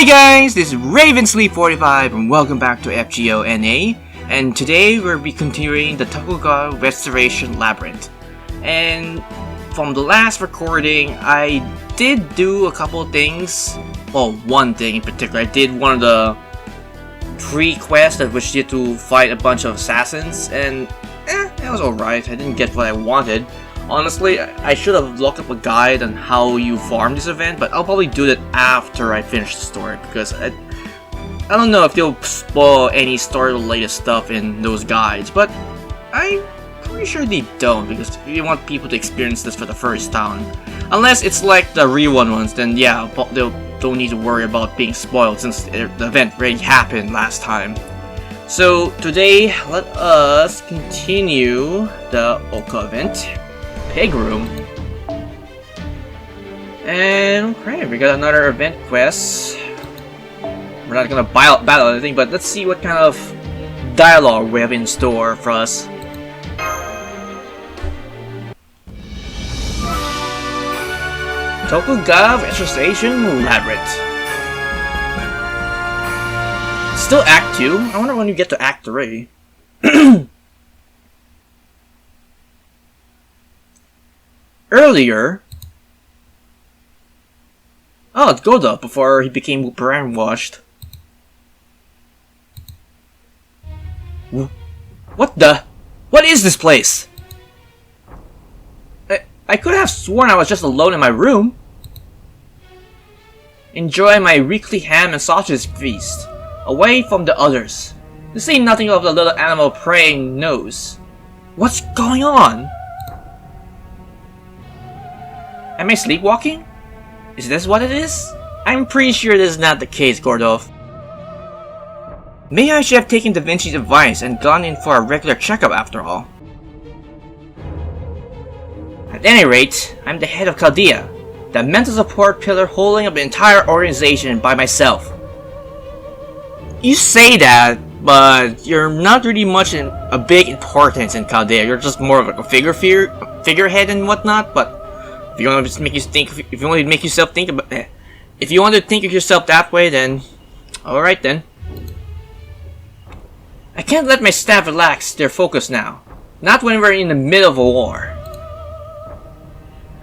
Hi guys, this is Ravensleep45 and welcome back to FGO NA, and today we'll be continuing the Tokugawa Restoration Labyrinth. And from the last recording, I did do a couple of things. Well, one thing in particular. I did one of the pre-quests that which you had to fight a bunch of assassins, and it was alright. I didn't get what I wanted. Honestly, I should have looked up a guide on how you farm this event, but I'll probably do that after I finish the story, because I don't know if they'll spoil any story-related stuff in those guides, but I'm pretty sure they don't, because if you want people to experience this for the first time, unless it's like the rerun ones, then yeah, they don't need to worry about being spoiled since the event already happened last time. So today, let us continue the Ooku event. Pig room. And okay, we got another event quest. We're not gonna battle anything, but let's see what kind of dialogue we have in store for us. Tokugawa Restoration Labyrinth. Still Act 2? I wonder when you get to Act 3. Earlier... Oh, it's Goda before he became brainwashed. What the? What is this place? I could have sworn I was just alone in my room. Enjoy my weekly ham and sausage feast, away from the others. To say nothing of the little animal preying nose. What's going on? Am I sleepwalking? Is this what it is? I'm pretty sure this is not the case, Gordov. Maybe I should have taken Da Vinci's advice and gone in for a regular checkup after all. At any rate, I'm the head of Chaldea, the mental support pillar holding up the entire organization by myself. You say that, but you're not really much in a big importance in Chaldea. You're just more of like a figurehead and whatnot, but if you want to make you think, if you want to make yourself think about, if you want to think of yourself that way, then all right then. I can't let my staff relax their focus now, not when we're in the middle of a war.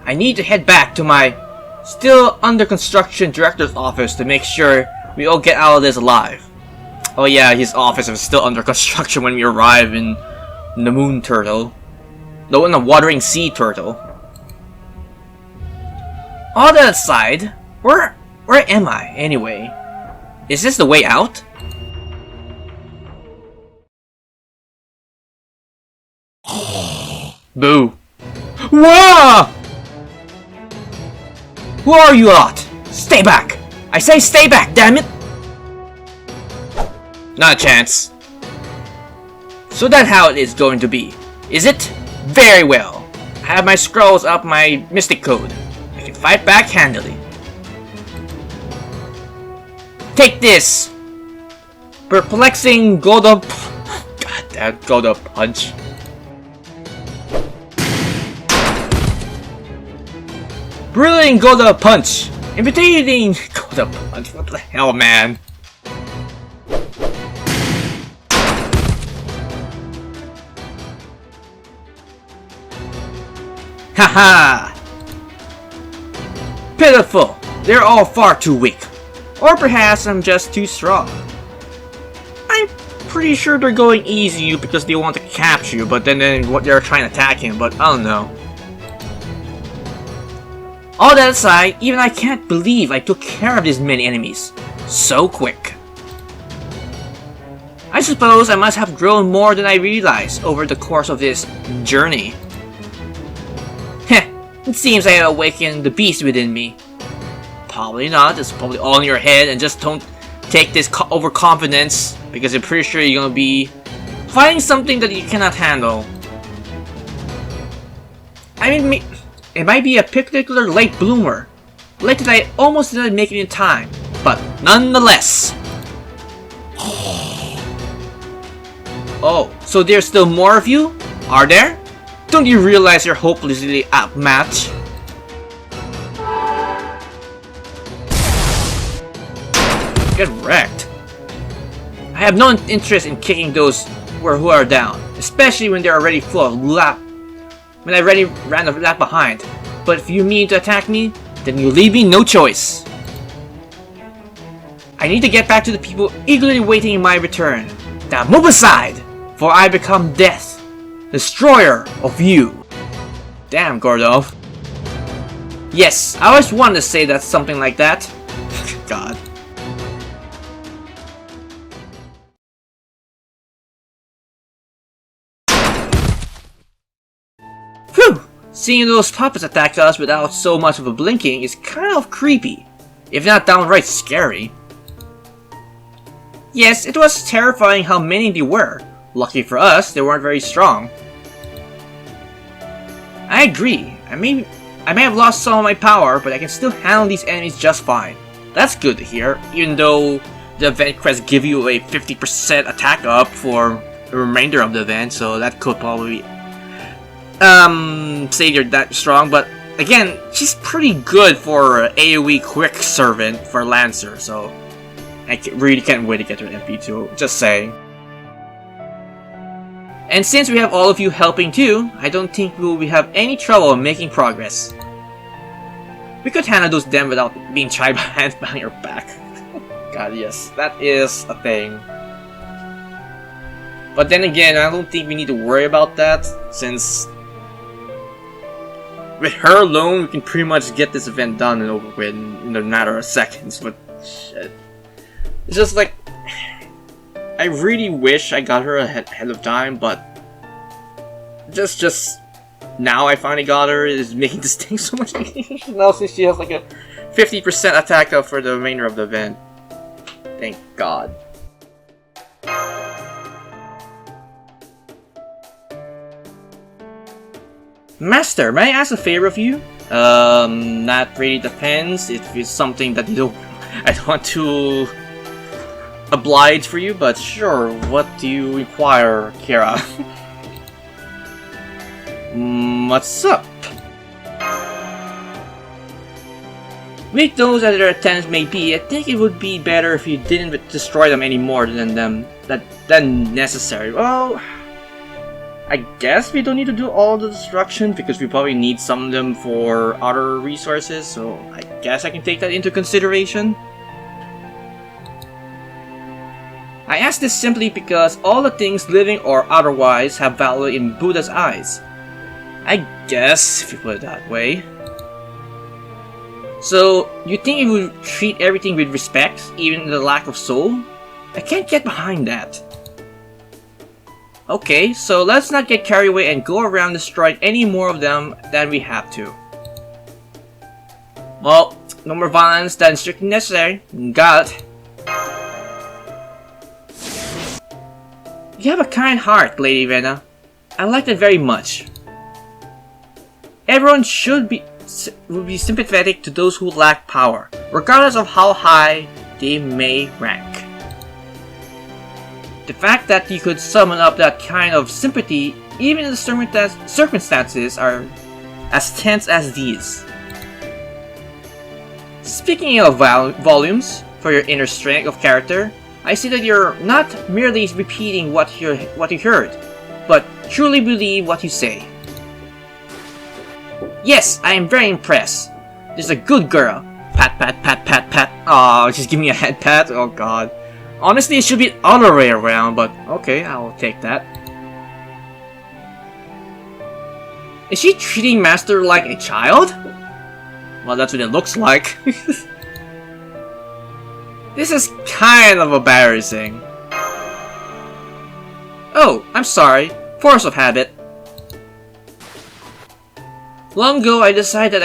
I need to head back to my still under construction director's office to make sure we all get out of this alive. Oh yeah, his office is still under construction when we arrive in the moon turtle. No, in the Wandering Sea turtle. All that aside, where am I, anyway? Is this the way out? Boo. Whoa! Who are you lot? Stay back! I say stay back, damn it! Not a chance. So that's how it is going to be, is it? Very well. I have my scrolls up my mystic code. Fight back handily. Take this! Perplexing Goda... God damn, Goda punch. Brilliant Goda punch! Imitating Goda punch, what the hell, man? Haha! Pitiful! They're all far too weak. Or perhaps I'm just too strong. I'm pretty sure they're going easy because they want to capture you, but then what they're trying to attack him, but I don't know. All that aside, even I can't believe I took care of these many enemies so quick. I suppose I must have grown more than I realized over the course of this journey. Heh. It seems I have awakened the beast within me. Probably not, it's probably all in your head, and just don't take this overconfidence, because I'm pretty sure you're gonna be fighting something that you cannot handle. I mean, it might be a particular late bloomer. Late that I almost didn't make it in time, but nonetheless. Oh, so there's still more of you? Are there? Don't you realize you're hopelessly outmatched? get wrecked. I have no interest in kicking those who are down, especially when they're already full of lap. When I already ran a lap behind. But if you mean to attack me, then you leave me no choice. I need to get back to the people eagerly waiting my return. Now move aside, for I become death, destroyer of you. Damn, Gordo. Yes, I always wanted to say that something like that. God. Phew! Seeing those puppets attack us without so much of a blinking is kind of creepy, if not downright scary. Yes, it was terrifying how many there were. Lucky for us, they weren't very strong. I agree. I may have lost some of my power, but I can still handle these enemies just fine. That's good to hear, even though the event quests give you a 50% attack up for the remainder of the event, so that could probably say you're that strong, but again, she's pretty good for AoE quick servant for Lancer, so I really can't wait to get to an MP2, just saying. And since we have all of you helping too, I don't think we will have any trouble making progress. We could handle those them without being tried by hands behind your back. God, yes, that is a thing. But then again, I don't think we need to worry about that, since with her alone, we can pretty much get this event done and over with in a matter of seconds, but shit. It's just like, I really wish I got her ahead of time, but just now I finally got her is making this thing so much easier now since she has like a 50% attack up for the remainder of the event. Thank God. Master, may I ask a favor of you? That really depends. If it's something that you don't, I don't want to oblige for you, but sure. What do you require, Kira? What's up? Weak those other attempts may be, I think it would be better if you didn't destroy them any more than necessary. Well, I guess we don't need to do all the destruction because we probably need some of them for other resources, so I guess I can take that into consideration. I ask this simply because all the things living or otherwise have value in Buddha's eyes. I guess, if you put it that way. So, you think you would treat everything with respect, even the lack of soul? I can't get behind that. Okay, so let's not get carried away and go around destroying any more of them than we have to. Well, no more violence than strictly necessary. Got it. You have a kind heart, Lady Vena. I like that very much. Everyone should be sympathetic to those who lack power, regardless of how high they may rank. The fact that you could summon up that kind of sympathy, even in the circumstances are as tense as these. Speaking of volumes, for your inner strength of character, I see that you're not merely repeating what you heard, but truly believe what you say. Yes, I am very impressed. She's a good girl. Pat, pat, pat, pat, pat. Aw, she's giving me a head pat. Oh god. Honestly, it should be the other way around, but okay, I'll take that. Is she treating Master like a child? Well, that's what it looks like. This is kind of embarrassing. Oh, I'm sorry. Force of habit. Long ago, I decided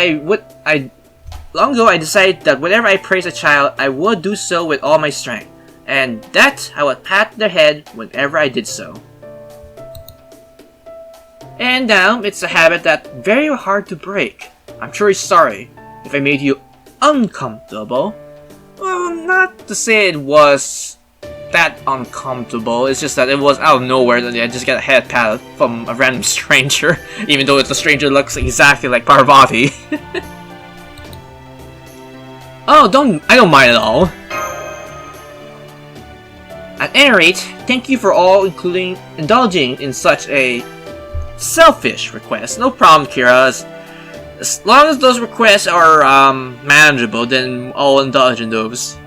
that whenever I praise a child, I would do so with all my strength, and that I would pat their head whenever I did so. And now, it's a habit that's very hard to break. I'm truly sorry if I made you uncomfortable. Well, not to say it was that uncomfortable, it's just that it was out of nowhere that I just got a head pat from a random stranger, even though the stranger looks exactly like Parvati. Oh, I don't mind at all. At any rate, thank you for all indulging in such a selfish request. No problem, Kira. As long as those requests are manageable, then I'll indulge in those.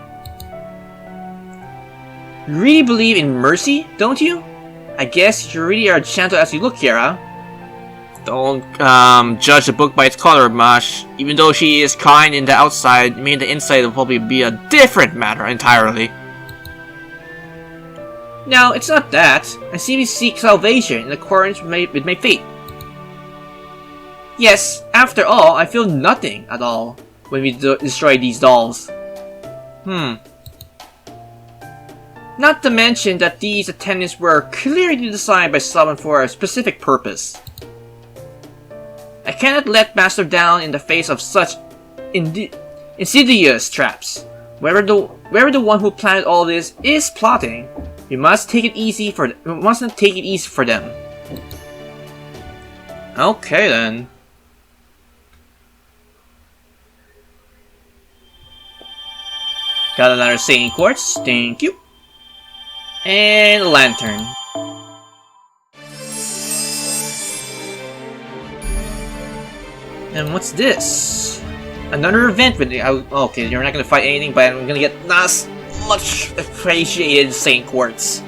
You really believe in mercy, don't you? I guess you really are gentle as you look, Kira. Don't judge a book by its color, Mash. Even though she is kind in the outside, maybe the inside will probably be a different matter entirely. No, it's not that. I simply seek salvation in accordance with my fate. Yes, after all, I feel nothing at all when we destroy these dolls. Not to mention that these attendants were clearly designed by someone for a specific purpose. I cannot let Master down in the face of such insidious traps. Wherever the one who planned all this is plotting, we must take it easy for them. Okay then. Got another Singing Quartz, thank you. And a lantern. And what's this? Another event with the... okay, you're not gonna fight anything, but I'm gonna get much appreciated Saint Quartz.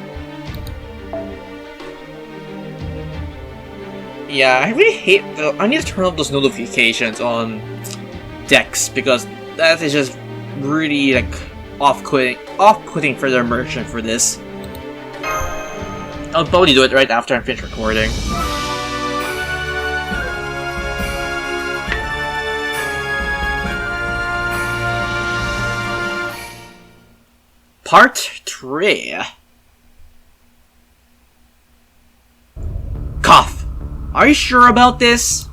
Yeah, I really hate I need to turn off those notifications on decks because that is just really like off-putting for the immersion for this. I'll probably do it right after I'm finished recording. Part 3. Cough. Are you sure about this?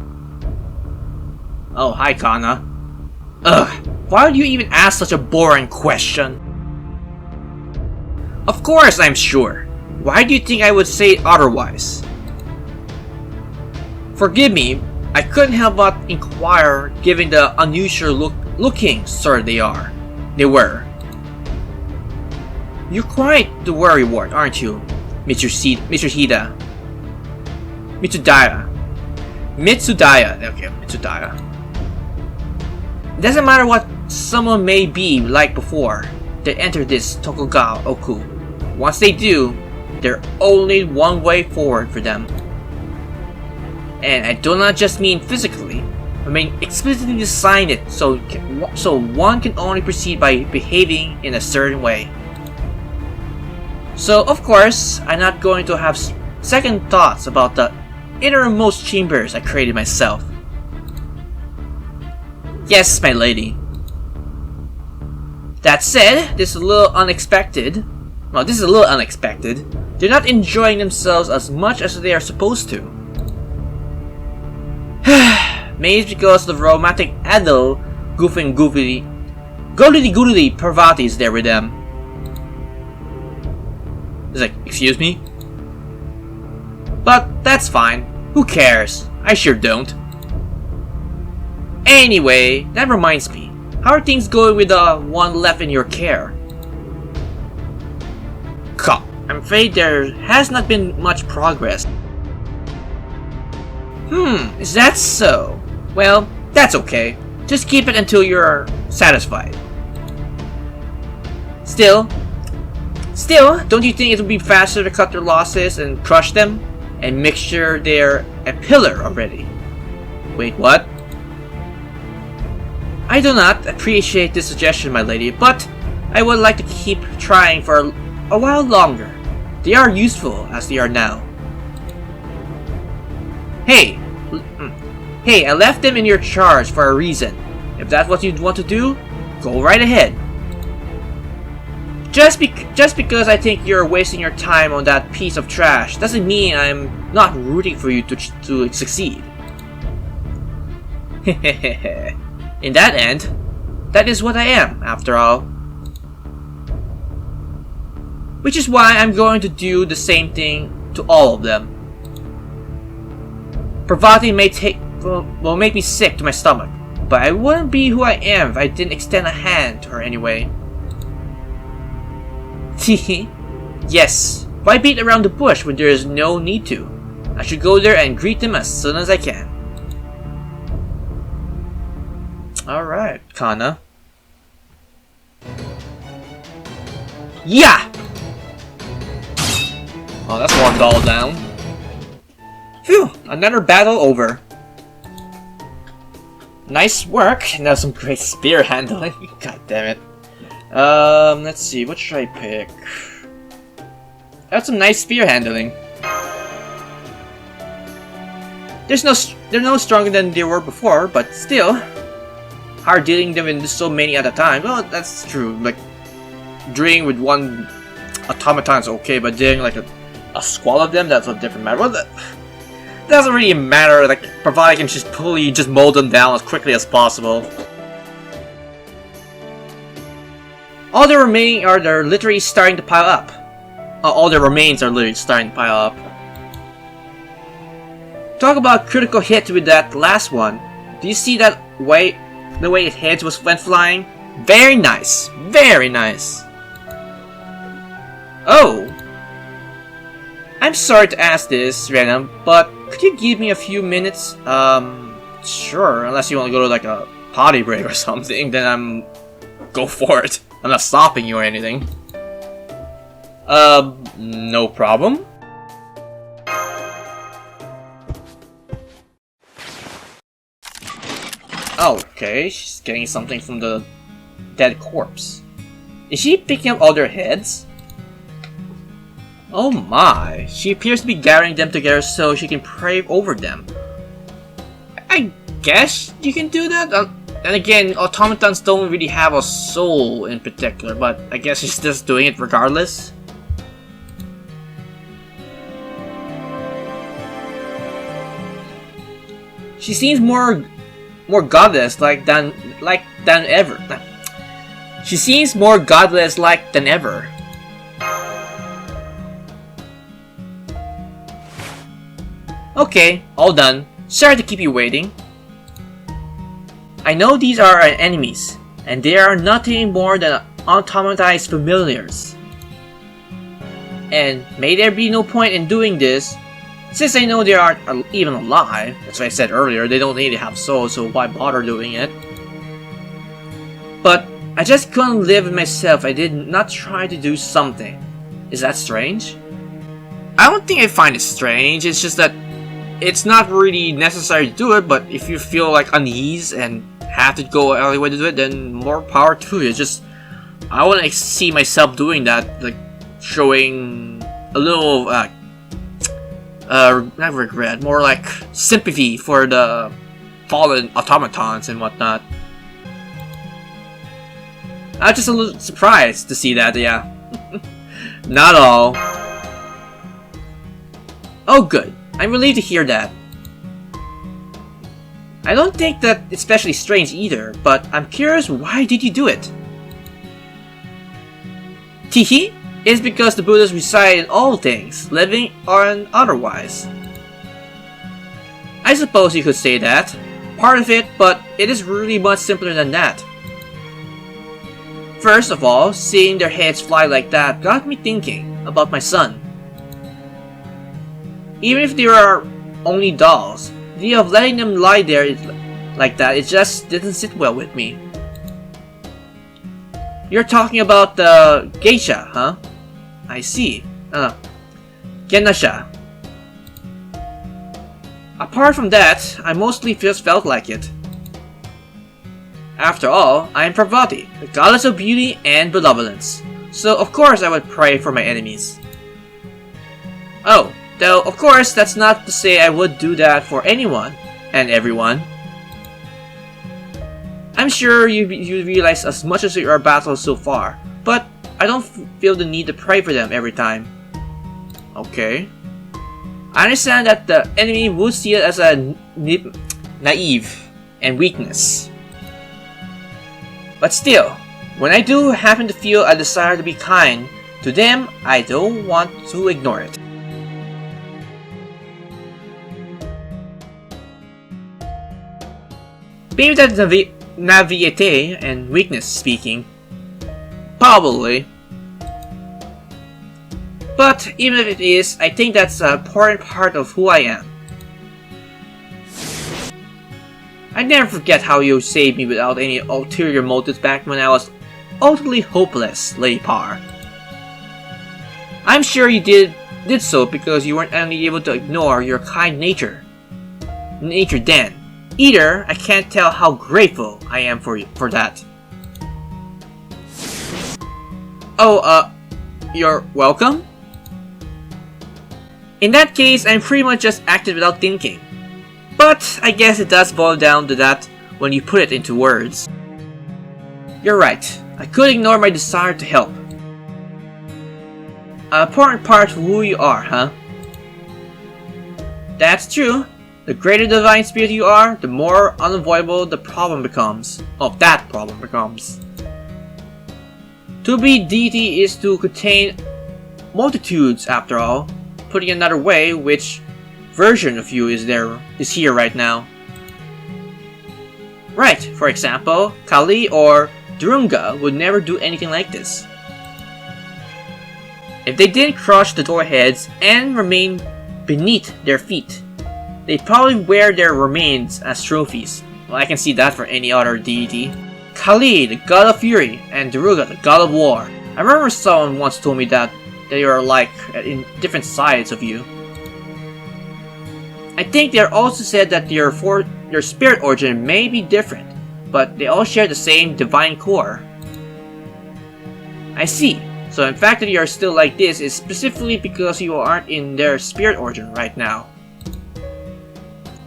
Oh, hi, Kana. Ugh. Why would you even ask such a boring question? Of course I'm sure. Why do you think I would say otherwise? Forgive me, I couldn't help but inquire given the unusual looking sort they were. You're quite the worrywart, aren't you, Mr. Hida? Mitsudaya. Okay, Mitsudaya. It doesn't matter what someone may be like before they enter this Tokugawa Ooku. Once they do, there's only one way forward for them. And I do not just mean physically, I mean explicitly design it so one can only proceed by behaving in a certain way. So of course, I'm not going to have second thoughts about the innermost chambers I created myself. Yes, my lady. That said, this is a little unexpected. They're not enjoying themselves as much as they are supposed to. Maybe it's because the romantic adult goofy Parvati is there with them. It's like, excuse me? But that's fine. Who cares? I sure don't. Anyway, that reminds me. How are things going with the one left in your care? I'm afraid there has not been much progress. Is that so? Well, that's okay. Just keep it until you're satisfied. Still, don't you think it would be faster to cut their losses and crush them? And make sure they're a pillar already? Wait, what? I do not appreciate this suggestion, my lady, but I would like to keep trying for a while longer. They are useful as they are now. Hey, I left them in your charge for a reason. If that's what you'd want to do, go right ahead. Just because I think you're wasting your time on that piece of trash doesn't mean I'm not rooting for you to succeed. In that end, that is what I am, after all. Which is why I'm going to do the same thing to all of them. Parvati will make me sick to my stomach, but I wouldn't be who I am if I didn't extend a hand to her anyway. Yes, why beat around the bush when there is no need to? I should go there and greet them as soon as I can. Alright, Kana. Yeah! Oh, that's one doll down. Phew, another battle over. Nice work. Now some great spear handling. God damn it. Let's see, what should I pick? That's some nice spear handling. They're no stronger than they were before, but still hard dealing them in so many at a time. Well, that's true. Like dealing with one automaton is okay, but dealing like a squall of them, that's a different matter. Well, that doesn't really matter. Like provided I can just mow them down as quickly as possible. All the remaining they're literally starting to pile up. All the remains are literally starting to pile up. Talk about critical hit with that last one. Do you see that way? The way its head went flying? Very nice. Very nice. Oh. I'm sorry to ask this, Rena, but could you give me a few minutes? Sure. Unless you want to go to like a potty break or something, then go for it. I'm not stopping you or anything. No problem. Okay, she's getting something from the dead corpse. Is she picking up all their heads? Oh my, she appears to be gathering them together so she can pray over them. I guess you can do that? And again, automatons don't really have a soul in particular, but I guess she's just doing it regardless. She seems more godless than ever. She seems more godless like than ever. Okay, all done. Sorry to keep you waiting. I know these are our enemies, and they are nothing more than automatized familiars. And may there be no point in doing this, since I know they aren't even alive. That's what I said earlier, they don't need to have souls, so why bother doing it? But I just couldn't live with myself. I did not try to do something. Is that strange? I don't think I find it strange, it's just that it's not really necessary to do it, but if you feel like unease and have to go any way to do it, then more power to you. Just I want to see myself doing that, like showing a little not regret, more like sympathy for the fallen automatons and whatnot. I was just a little surprised to see that, yeah. Not all. Oh good, I'm relieved to hear that. I don't think that it's especially strange either, but I'm curious, why did you do it? Teehee? It's because the Buddhas reside in all things, living or otherwise. I suppose you could say that. Part of it, but it is really much simpler than that. First of all, seeing their heads fly like that got me thinking about my son. Even if they are only dolls, the idea of letting them lie there like that, it just didn't sit well with me. You're talking about the geisha, huh? I see. Genasha. Apart from that, I mostly just felt like it. After all, I am Parvati, the goddess of beauty and benevolence, so of course I would pray for my enemies. Oh, though of course that's not to say I would do that for anyone and everyone. I'm sure you realize as much as your battles so far, but I don't feel the need to pray for them every time. Okay. I understand that the enemy would see it as a naive and weakness. But still, when I do happen to feel a desire to be kind to them, I don't want to ignore it. Maybe that's naivete and weakness speaking. Probably. But even if it is, I think that's an important part of who I am. I never forget how you saved me without any ulterior motives back when I was utterly hopeless, Lady Par. I'm sure you did so because you weren't only able to ignore your kind nature then. Either, I can't tell how grateful I am for that. Oh, you're welcome? In that case, I'm pretty much just acted without thinking. But I guess it does boil down to that when you put it into words. You're right, I could ignore my desire to help. An important part of who you are, huh? That's true. The greater the divine spirit you are, the more unavoidable the problem becomes. That problem becomes. To be deity is to contain multitudes, after all. Putting it another way, which version of you is here right now? Right, for example, Kali or Durunga would never do anything like this. If they didn't crush the door heads and remain beneath their feet, they'd probably wear their remains as trophies. Well, I can see that for any other deity. Kali, the god of fury, and Durunga, the god of war. I remember someone once told me that they are like in different sides of you. I think they also said that your spirit origin may be different, but they all share the same divine core. I see. So in fact that you are still like this is specifically because you aren't in their spirit origin right now.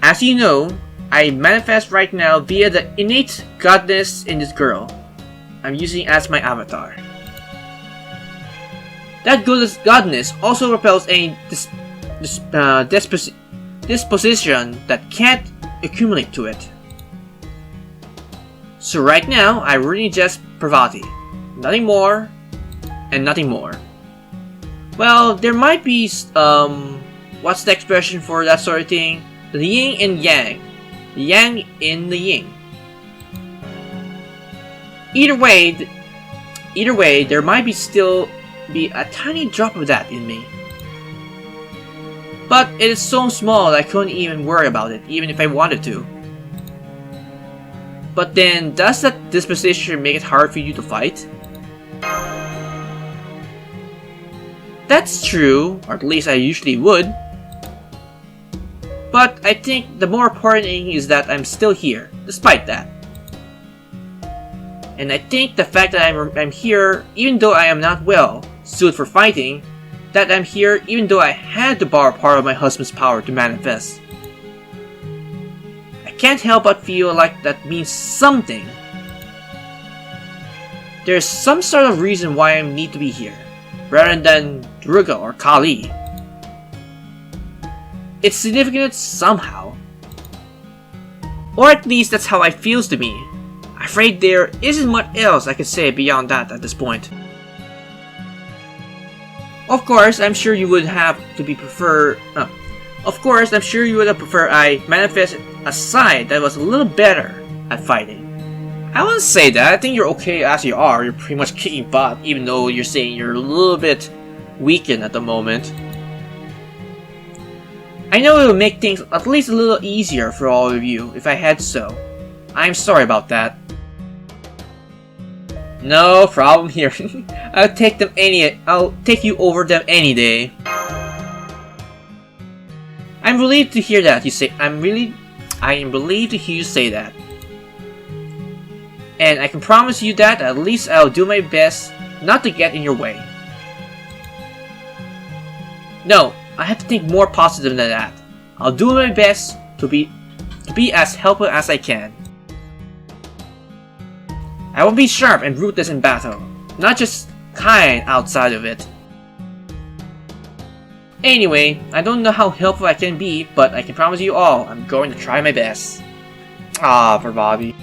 As you know, I manifest right now via the innate godness in this girl I'm using as my avatar. That godness also repels any disposition that can't accumulate to it. So right now, I really just Parvati. Nothing more, and nothing more. Well, there might be, what's the expression for that sort of thing? The yin and yang. The yang in the yin. Either way, there might still be a tiny drop of that in me. But it is so small that I couldn't even worry about it, even if I wanted to. But then, does that disposition make it hard for you to fight? That's true, or at least I usually would. But I think the more important thing is that I'm still here, despite that. And I think the fact that I'm here, even though I am not well suited for fighting, that I'm here even though I had to borrow part of my husband's power to manifest. I can't help but feel like that means something. There's some sort of reason why I need to be here, rather than Durga or Kali. It's significant somehow. Or at least that's how it feels to me. I'm afraid there isn't much else I can say beyond that at this point. Of course, I'm sure you would have preferred I manifest a side that was a little better at fighting. I wouldn't say that. I think you're okay as you are. You're pretty much kicking butt, even though you're saying you're a little bit weakened at the moment. I know it would make things at least a little easier for all of you if I had so. I'm sorry about that. No problem here. I'll take you over them any day. I'm relieved to hear that you say. I am relieved to hear you say that. And I can promise you that at least I'll do my best not to get in your way. No, I have to think more positive than that. I'll do my best to be as helpful as I can. I will be sharp and ruthless in battle, not just kind outside of it. Anyway, I don't know how helpful I can be, but I can promise you all I'm going to try my best. For Bobby.